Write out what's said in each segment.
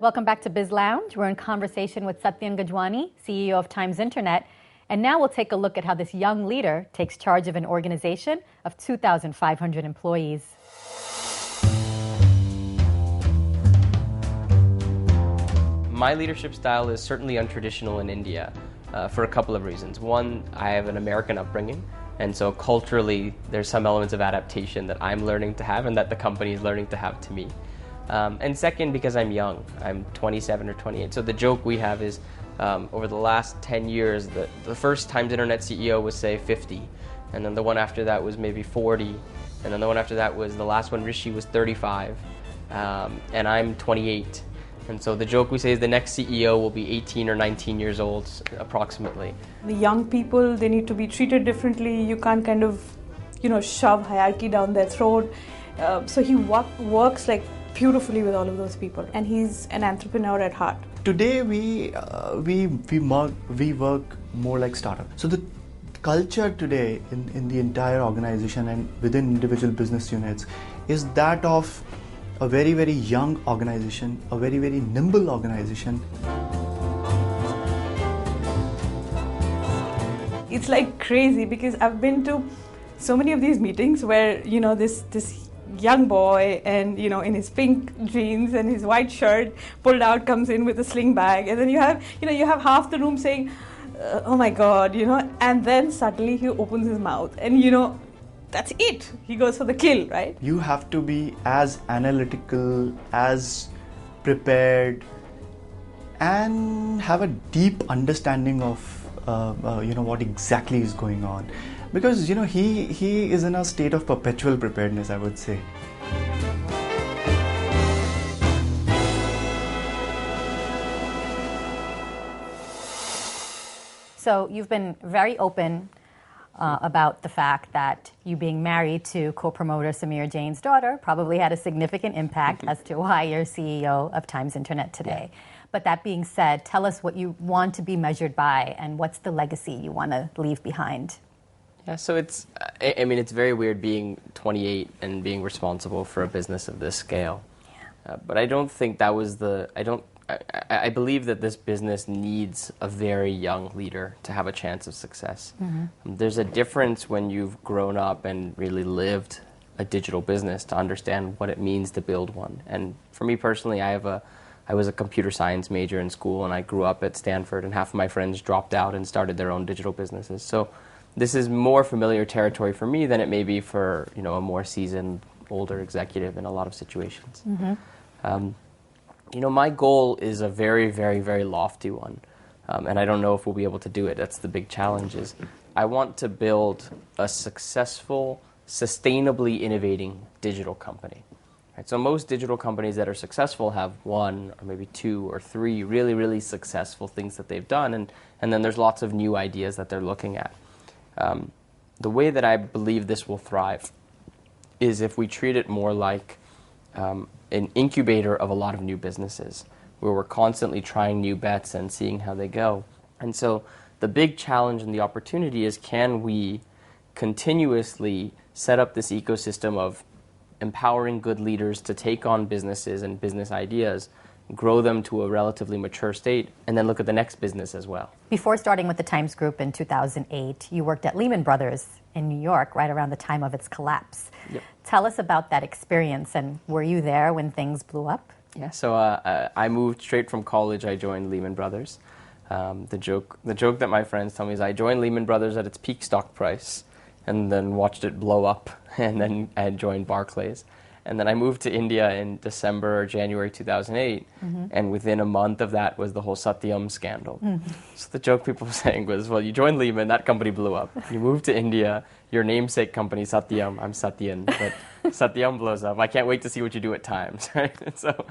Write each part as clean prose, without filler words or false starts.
Welcome back to Biz Lounge. We're in conversation with Satyan Gajwani, CEO of Times Internet. And now we'll take a look at how this young leader takes charge of an organization of 2,500 employees. My leadership style is certainly untraditional in India for a couple of reasons. One, I have an American upbringing, and so culturally there's some elements of adaptation that I'm learning to have and that the company is learning to have to me. And second, because I'm young. I'm 27 or 28. So the joke we have is over the last 10 years, the first Times Internet CEO was, say, 50. And then the one after that was maybe 40. And then the one after that was, the last one, Rishi, was 35. And I'm 28. And so the joke we say is the next CEO will be 18 or 19 years old, approximately. The young people, they need to be treated differently. You can't kind of, shove hierarchy down their throat. So he works like beautifully with all of those people, and he's an entrepreneur at heart. Today we work more like startup. So the culture today in the entire organization and within individual business units is that of a very, very young organization, a very, very nimble organization. It's like crazy because I've been to so many of these meetings where, this young boy and, in his pink jeans and his white shirt pulled out comes in with a sling bag. And then you have half the room saying, oh my God, and then suddenly he opens his mouth and, that's it. He goes for the kill, right? You have to be as analytical, as prepared, and have a deep understanding of, what exactly is going on. Because, he is in a state of perpetual preparedness, I would say. So you've been very open about the fact that you being married to co-promoter Samir Jain's daughter probably had a significant impact as to why you're CEO of Times Internet today. Yeah. But that being said, tell us what you want to be measured by and what's the legacy you want to leave behind. Yeah, so it's very weird being 28 and being responsible for a business of this scale. Yeah. But I don't think that was I believe that this business needs a very young leader to have a chance of success. Mm-hmm. There's a difference when you've grown up and really lived a digital business to understand what it means to build one. And for me personally, I was a computer science major in school, and I grew up at Stanford, and half of my friends dropped out and started their own digital businesses. So this is more familiar territory for me than it may be for a more seasoned, older executive in a lot of situations. Mm-hmm. My goal is a very, very, very lofty one, and I don't know if we'll be able to do it. That's the big challenge. Is I want to build a successful, sustainably innovating digital company. Right? So most digital companies that are successful have one or maybe two or three really, really successful things that they've done, and then there's lots of new ideas that they're looking at. The way that I believe this will thrive is if we treat it more like an incubator of a lot of new businesses, where we're constantly trying new bets and seeing how they go. And so the big challenge and the opportunity is, can we continuously set up this ecosystem of empowering good leaders to take on businesses and business ideas, grow them to a relatively mature state, and then look at the next business as well. Before starting with the Times Group in 2008, you worked at Lehman Brothers in New York right around the time of its collapse. Yep. Tell us about that experience, and were you there when things blew up? Yeah, so I moved straight from college. I joined Lehman Brothers. The joke that my friends tell me is I joined Lehman Brothers at its peak stock price and then watched it blow up, and then I joined Barclays. And then I moved to India in December or January 2008, mm-hmm. and within a month of that was the whole Satyam scandal. Mm-hmm. So the joke people were saying was, well, you joined Lehman, that company blew up. You moved to India, your namesake company, Satyam, I'm Satyan, but Satyam blows up. I can't wait to see what you do at Times, right? So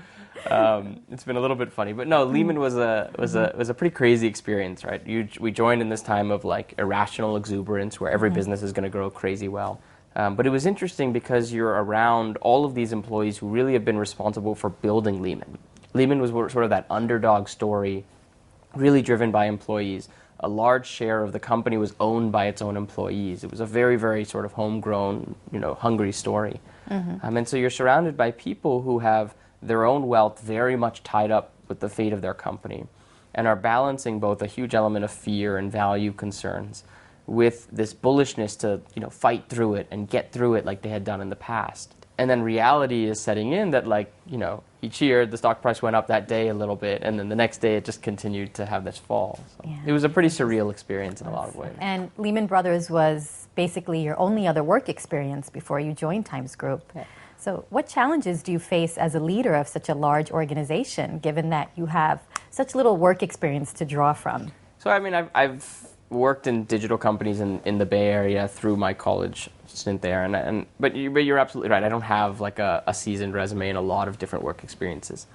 it's been a little bit funny. But no, Lehman was a pretty crazy experience, right? We joined in this time of like irrational exuberance where every mm-hmm. business is going to grow crazy well. But it was interesting because you're around all of these employees who really have been responsible for building Lehman. Lehman was sort of that underdog story, really driven by employees. A large share of the company was owned by its own employees. It was a very, very sort of homegrown, hungry story. Mm-hmm. And so you're surrounded by people who have their own wealth very much tied up with the fate of their company and are balancing both a huge element of fear and value concerns with this bullishness to, fight through it and get through it like they had done in the past. And then reality is setting in that, he cheered, the stock price went up that day a little bit, and then the next day it just continued to have this fall. So Yeah. It was a pretty surreal experience in a lot of ways. And Lehman Brothers was basically your only other work experience before you joined Times Group. Yeah. So what challenges do you face as a leader of such a large organization, given that you have such little work experience to draw from? So, I've worked in digital companies in the Bay Area through my college stint there, but you're absolutely right. I don't have like a seasoned resume and a lot of different work experiences.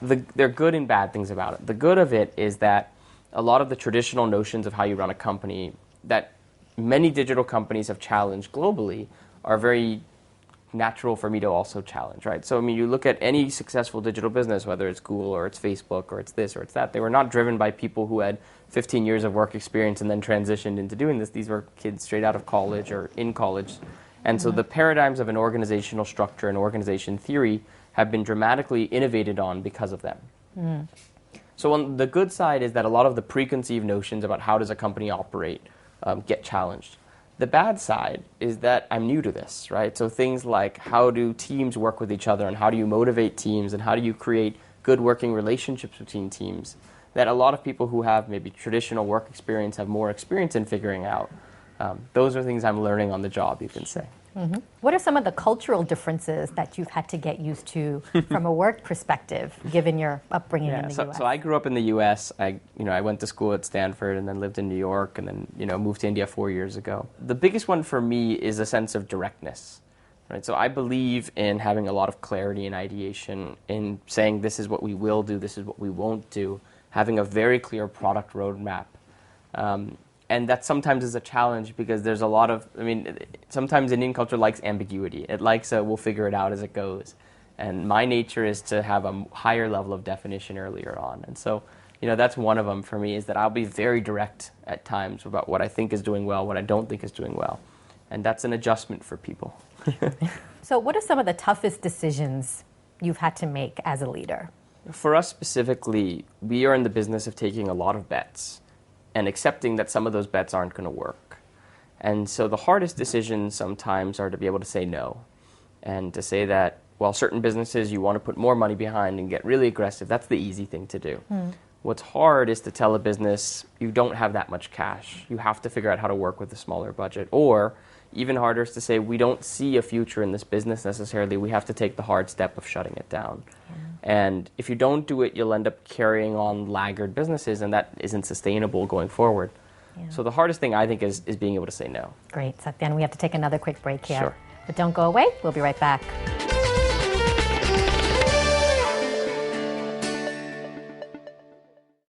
There are good and bad things about it. The good of it is that a lot of the traditional notions of how you run a company that many digital companies have challenged globally are very natural for me to also challenge, right? So, you look at any successful digital business, whether it's Google or it's Facebook or it's this or it's that, they were not driven by people who had 15 years of work experience and then transitioned into doing this. These were kids straight out of college or in college. And so the paradigms of an organizational structure and organization theory have been dramatically innovated on because of them. So on the good side is that a lot of the preconceived notions about how does a company operate get challenged. The bad side is that I'm new to this, right? So things like how do teams work with each other and how do you motivate teams and how do you create good working relationships between teams that a lot of people who have maybe traditional work experience have more experience in figuring out. Those are things I'm learning on the job, you can say. Mm-hmm. What are some of the cultural differences that you've had to get used to from a work perspective, given your upbringing in the U.S.? So I grew up in the U.S. I went to school at Stanford and then lived in New York and then moved to India 4 years ago. The biggest one for me is a sense of directness, right? So I believe in having a lot of clarity and ideation, in saying this is what we will do, this is what we won't do, having a very clear product roadmap. And that sometimes is a challenge because there's a lot of, sometimes Indian culture likes ambiguity. It likes we'll figure it out as it goes. And my nature is to have a higher level of definition earlier on. And so, that's one of them for me, is that I'll be very direct at times about what I think is doing well, what I don't think is doing well. And that's an adjustment for people. So what are some of the toughest decisions you've had to make as a leader? For us specifically, we are in the business of taking a lot of bets and accepting that some of those bets aren't going to work. And so the hardest decisions sometimes are to be able to say no, and to say that while certain businesses you want to put more money behind and get really aggressive, that's the easy thing to do. What's hard is to tell a business you don't have that much cash. You have to figure out how to work with a smaller budget. Or even harder is to say we don't see a future in this business necessarily. We have to take the hard step of shutting it down. And if you don't do it, you'll end up carrying on laggard businesses, and that isn't sustainable going forward. Yeah. So the hardest thing, I think, is being able to say no. Great, Satyan. We have to take another quick break here. Sure. But don't go away. We'll be right back.